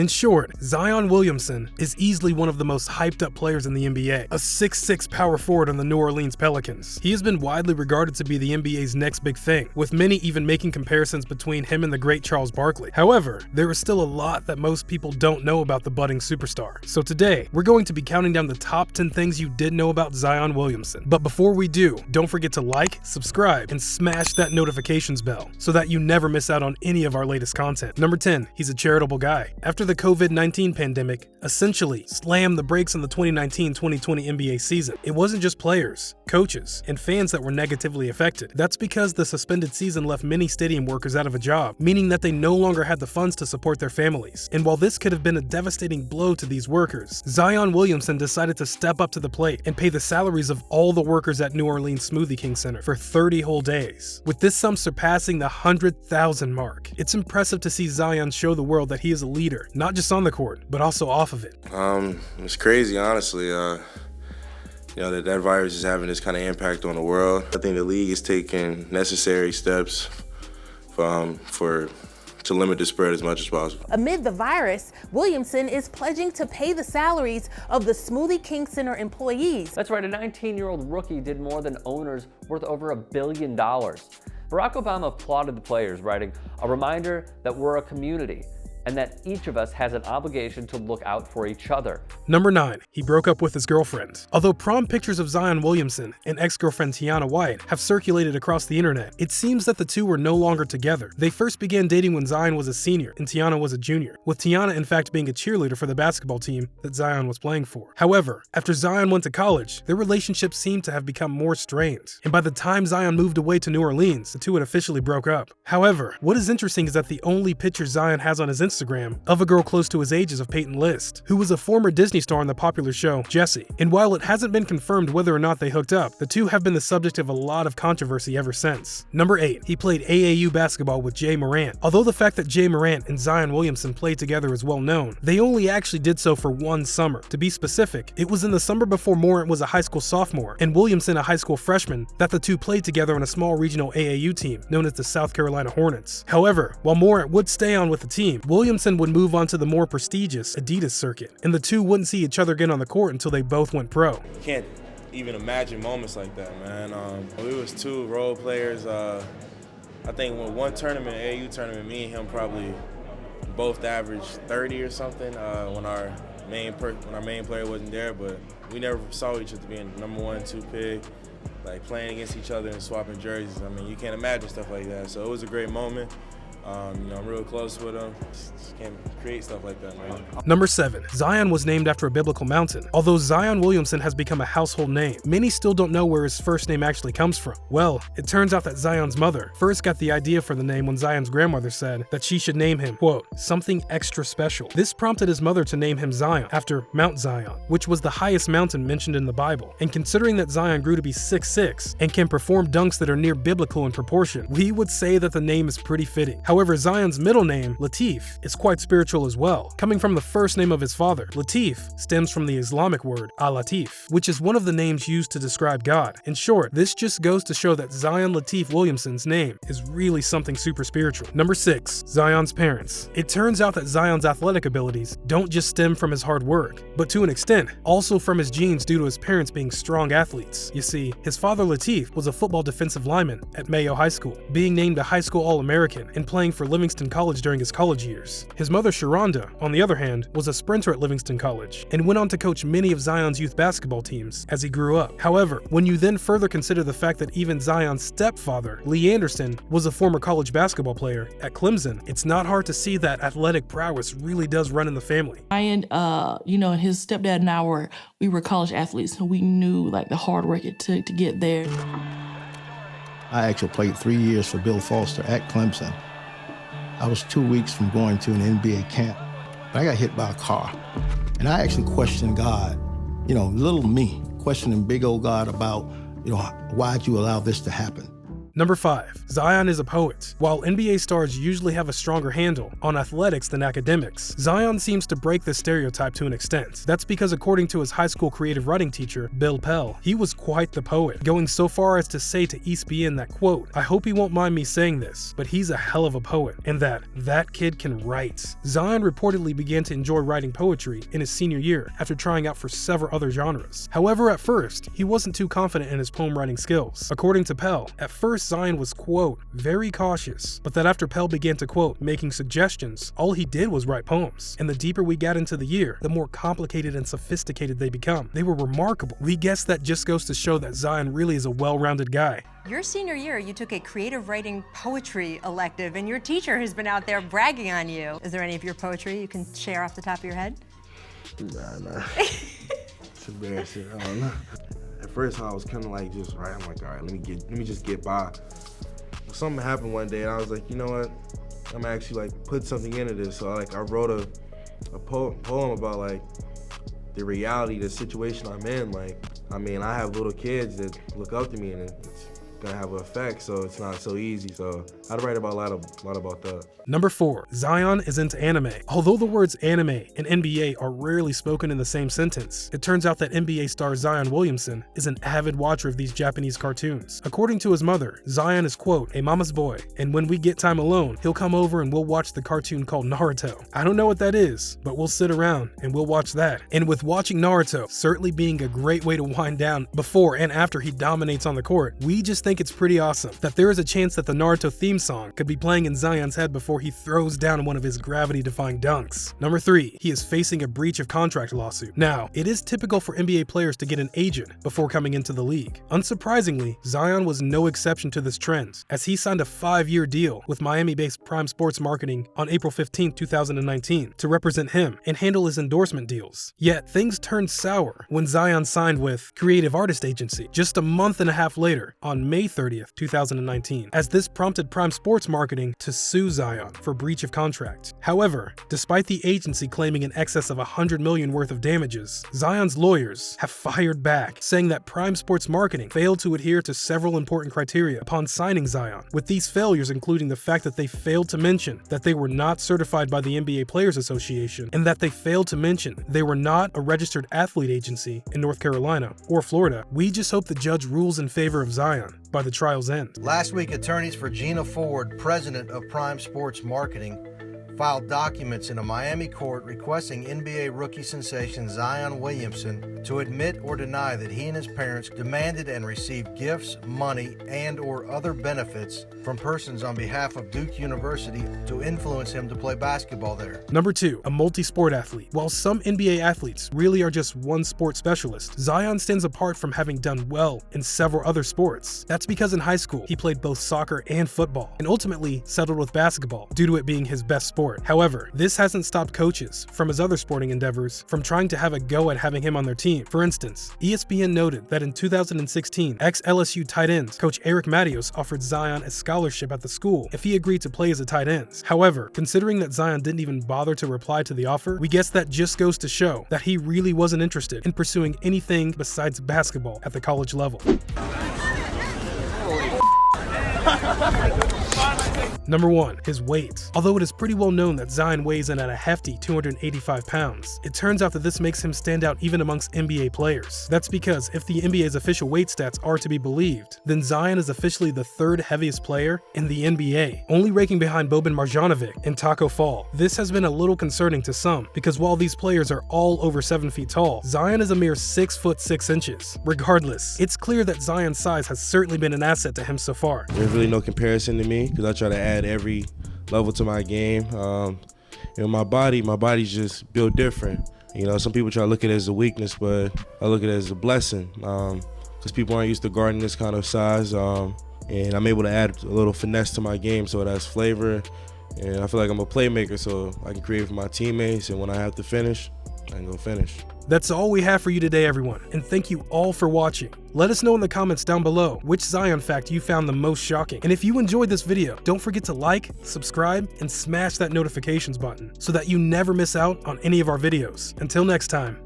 In short, Zion Williamson is easily one of the most hyped up players in the NBA, a 6'6" power forward on the New Orleans Pelicans. He has been widely regarded to be the NBA's next big thing, with many even making comparisons between him and the great Charles Barkley. However, there is still a lot that most people don't know about the budding superstar. So today, we're going to be counting down the top 10 things you didn't know about Zion Williamson. But before we do, don't forget to like, subscribe, and smash that notifications bell so that you never miss out on any of our latest content. Number 10, he's a charitable guy. After the COVID-19 pandemic essentially slammed the brakes on the 2019-2020 NBA season, it wasn't just players, coaches, and fans that were negatively affected. That's because the suspended season left many stadium workers out of a job, meaning that they no longer had the funds to support their families. And while this could have been a devastating blow to these workers, Zion Williamson decided to step up to the plate and pay the salaries of all the workers at New Orleans Smoothie King Center for 30 whole days, with this sum surpassing the 100,000 mark. It's impressive to see Zion show the world that he is a leader, not just on the court, but also off of it. It's crazy, honestly. That virus is having this kind of impact on the world. I think the league is taking necessary steps to limit the spread as much as possible. Amid the virus, Williamson is pledging to pay the salaries of the Smoothie King Center employees. That's right, a 19-year-old rookie did more than owners worth over $1 billion. Barack Obama applauded the players, writing, "A reminder that we're a community and that each of us has an obligation to look out for each other." Number 9, he broke up with his girlfriend. Although prom pictures of Zion Williamson and ex-girlfriend Tiana White have circulated across the internet, it seems that the two were no longer together. They first began dating when Zion was a senior and Tiana was a junior, with Tiana in fact being a cheerleader for the basketball team that Zion was playing for. However, after Zion went to college, their relationship seemed to have become more strained, and by the time Zion moved away to New Orleans, the two had officially broke up. However, what is interesting is that the only picture Zion has on his Instagram of a girl close to his age is of Peyton List, who was a former Disney star on the popular show Jessie. And while it hasn't been confirmed whether or not they hooked up, the two have been the subject of a lot of controversy ever since. Number 8, he played AAU basketball with Moran. Although the fact that Moran and Zion Williamson played together is well known, they only actually did so for one summer. To be specific, it was in the summer before Moran was a high school sophomore and Williamson a high school freshman that the two played together on a small regional AAU team known as the South Carolina Hornets. However, while Moran would stay on with the team, Williamson would move on to the more prestigious Adidas circuit, and the two wouldn't see each other again on the court until they both went pro. Can't even imagine moments like that, man. We was two role players. I think when one tournament, AAU tournament, me and him probably both averaged 30 or something when our main player wasn't there, but we never saw each other being number 1, 2 pick, like playing against each other and swapping jerseys. I mean, you can't imagine stuff like that. So it was a great moment. I'm real close with him. Just can't create stuff like that, man. Number 7, Zion was named after a biblical mountain. Although Zion Williamson has become a household name, many still don't know where his first name actually comes from. Well, it turns out that Zion's mother first got the idea for the name when Zion's grandmother said that she should name him, quote, something extra special. This prompted his mother to name him Zion after Mount Zion, which was the highest mountain mentioned in the Bible. And considering that Zion grew to be 6'6" and can perform dunks that are near biblical in proportion, we would say that the name is pretty fitting. However, Zion's middle name, Latif, is quite spiritual as well. Coming from the first name of his father, Latif stems from the Islamic word al-Latif, which is one of the names used to describe God. In short, this just goes to show that Zion Latif Williamson's name is really something super spiritual. Number 6, Zion's parents. It turns out that Zion's athletic abilities don't just stem from his hard work, but to an extent, also from his genes due to his parents being strong athletes. You see, his father Latif was a football defensive lineman at Mayo High School, being named a high school All-American and playing for Livingston College during his college years. His mother Sharonda, on the other hand, was a sprinter at Livingston College and went on to coach many of Zion's youth basketball teams as he grew up. However, when you then further consider the fact that even Zion's stepfather, Lee Anderson, was a former college basketball player at Clemson, it's not hard to see that athletic prowess really does run in the family. And his stepdad and I were college athletes, so we knew like the hard work it took to get there. I actually played 3 years for Bill Foster at Clemson. I was 2 weeks from going to an NBA camp, but I got hit by a car. And I actually questioned God, little me, questioning big old God about, why'd you allow this to happen? Number 5. Zion is a poet. While NBA stars usually have a stronger handle on athletics than academics, Zion seems to break this stereotype to an extent. That's because according to his high school creative writing teacher, Bill Pell, he was quite the poet, going so far as to say to ESPN that, quote, "I hope he won't mind me saying this, but he's a hell of a poet, and that kid can write." Zion reportedly began to enjoy writing poetry in his senior year after trying out for several other genres. However, at first, he wasn't too confident in his poem writing skills. According to Pell, at first Zion was, quote, "very cautious," but that after Pell began to, quote, "making suggestions, all he did was write poems. And the deeper we got into the year, the more complicated and sophisticated they become. They were remarkable." We guess that just goes to show that Zion really is a well-rounded guy. Your senior year, you took a creative writing poetry elective, and your teacher has been out there bragging on you. Is there any of your poetry you can share off the top of your head? Nah. It's embarrassing. I don't know. At first, I was kind of like just right. I'm like, all right, let me just get by. Something happened one day, and I was like, you know what? I'm gonna actually like put something into this. So I wrote a poem about like the reality, the situation I'm in. Like, I mean, I have little kids that look up to me, and it's gonna have an effect, so it's not so easy. So I'd write about a lot about that. Number 4. Zion is into anime. Although the words anime and NBA are rarely spoken in the same sentence, it turns out that NBA star Zion Williamson is an avid watcher of these Japanese cartoons. According to his mother, Zion is, quote, "a mama's boy, and when we get time alone, he'll come over and we'll watch the cartoon called Naruto. I don't know what that is, but we'll sit around and we'll watch that." And with watching Naruto certainly being a great way to wind down before and after he dominates on the court, we just think it's pretty awesome that there is a chance that the Naruto theme song could be playing in Zion's head before he throws down one of his gravity-defying dunks. Number 3, he is facing a breach of contract lawsuit. Now, it is typical for NBA players to get an agent before coming into the league. Unsurprisingly, Zion was no exception to this trend, as he signed a 5-year deal with Miami-based Prime Sports Marketing on April 15, 2019 to represent him and handle his endorsement deals. Yet, things turned sour when Zion signed with Creative Artist Agency just a month and a half later on May 30th, 2019, as this prompted Prime Sports Marketing to sue Zion for breach of contract. However, despite the agency claiming in excess of $100 million worth of damages, Zion's lawyers have fired back, saying that Prime Sports Marketing failed to adhere to several important criteria upon signing Zion, with these failures including the fact that they failed to mention that they were not certified by the NBA Players Association, and that they failed to mention they were not a registered athlete agency in North Carolina or Florida. We just hope the judge rules in favor of Zion by the trial's end. Last week, attorneys for Gina Ford, president of Prime Sports Marketing, filed documents in a Miami court requesting NBA rookie sensation Zion Williamson to admit or deny that he and his parents demanded and received gifts, money, and/or other benefits from persons on behalf of Duke University to influence him to play basketball there. Number 2, a multi-sport athlete. While some NBA athletes really are just one sport specialist, Zion stands apart from having done well in several other sports. That's because in high school, he played both soccer and football, and ultimately settled with basketball due to it being his best sport. However, this hasn't stopped coaches from his other sporting endeavors from trying to have a go at having him on their team. For instance, ESPN noted that in 2016, ex-LSU tight end coach Eric Mattios offered Zion a scholarship at the school if he agreed to play as a tight end. However, considering that Zion didn't even bother to reply to the offer, we guess that just goes to show that he really wasn't interested in pursuing anything besides basketball at the college level. Number 1, his weight. Although it is pretty well known that Zion weighs in at a hefty 285 pounds, it turns out that this makes him stand out even amongst NBA players. That's because if the NBA's official weight stats are to be believed, then Zion is officially the 3rd heaviest player in the NBA, only ranking behind Boban Marjanovic and Taco Fall. This has been a little concerning to some, because while these players are all over 7 feet tall, Zion is a mere 6 foot 6 inches. Regardless, it's clear that Zion's size has certainly been an asset to him so far. There's really no comparison to me because I try to add every level to my game. My body's just built different. Some people try to look at it as a weakness, but I look at it as a blessing because people aren't used to guarding this kind of size, and I'm able to add a little finesse to my game so it has flavor, and I feel like I'm a playmaker, so I can create for my teammates, and when I have to finish, I can go finish. That's all we have for you today, everyone, and thank you all for watching. Let us know in the comments down below which Zion fact you found the most shocking. And if you enjoyed this video, don't forget to like, subscribe, and smash that notifications button so that you never miss out on any of our videos. Until next time.